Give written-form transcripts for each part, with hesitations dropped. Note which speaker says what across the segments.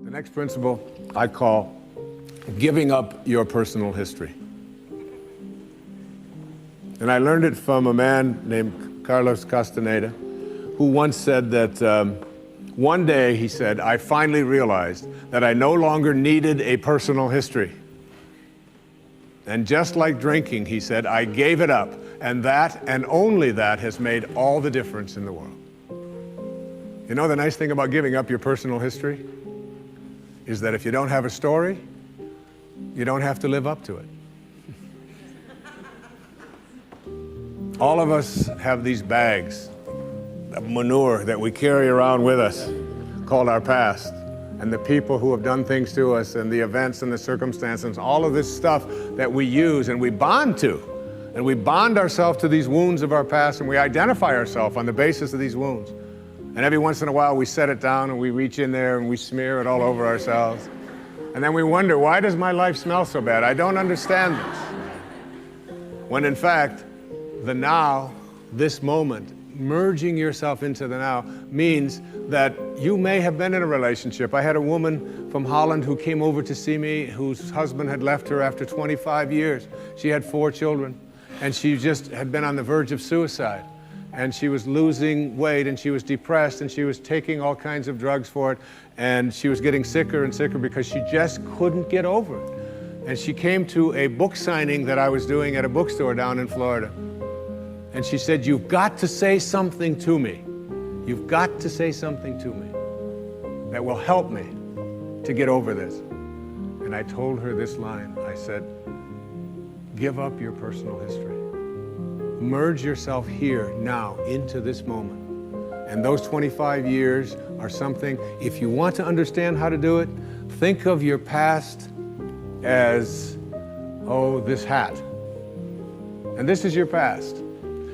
Speaker 1: The next principle I call giving up your personal history. And I learned it from a man named Carlos Castaneda, who once said that one day, he said, I finally realized that I no longer needed a personal history. And just like drinking, he said, I gave it up. And that, and only that, has made all the difference in the world. You know the nice thing about giving up your personal history is that if you don't have a story, you don't have to live up to it. All of us have these bags of manure that we carry around with us called our past, and the people who have done things to us, and the events and the circumstances, all of this stuff that we use and we bond to. And we bond ourselves to these wounds of our past, and we identify ourselves on the basis of these wounds. And every once in a while we set it down and we reach in there and we smear it all over ourselves. And then we wonder, why does my life smell so bad? I don't understand this. When in fact, the now, this moment, merging yourself into the now means that you may have been in a relationship. I had a woman from Holland who came over to see me whose husband had left her after 25 years. She had 4 children, and she just had been on the verge of suicide. And she was losing weight, and she was depressed, and she was taking all kinds of drugs for it, and she was getting sicker and sicker because she just couldn't get over it. And she came to a book signing that I was doing at a bookstore down in Florida. And she said, you've got to say something to me. You've got to say something to me that will help me to get over this. And I told her this line. I said, give up your personal history. Merge yourself here, now, into this moment. And those 25 years are something, if you want to understand how to do it, think of your past as, oh, this hat. And this is your past.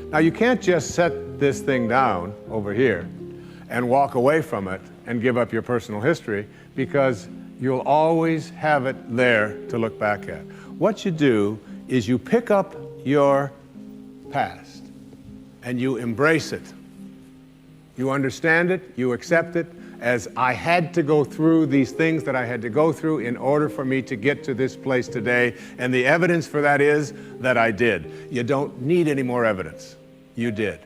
Speaker 1: Now, you can't just set this thing down over here and walk away from it and give up your personal history, because you'll always have it there to look back at. What you do is you pick up your past and you embrace it. You understand it, you accept it as I had to go through these things that I had to go through in order for me to get to this place today. And the evidence for that is that I did. You don't need any more evidence. You did.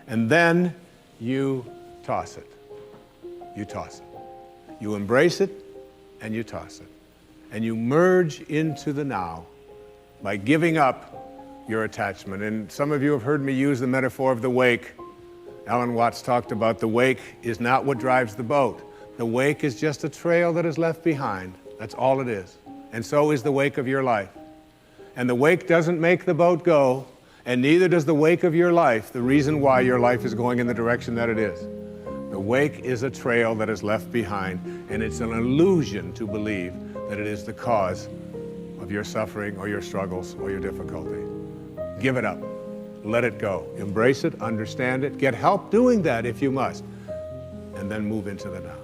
Speaker 1: And then you toss it. You toss it. You embrace it and you toss it. And you merge into the now by giving up your attachment. And some of you have heard me use the metaphor of the wake. Alan Watts talked about the wake is not what drives the boat. The wake is just a trail that is left behind. That's all it is. And so is the wake of your life. And the wake doesn't make the boat go, and neither does the wake of your life, the reason why your life is going in the direction that it is. The wake is a trail that is left behind, and it's an illusion to believe that it is the cause of your suffering or your struggles or your difficulty. Give it up. Let it go. Embrace it, understand it, get help doing that if you must, and then move into the now.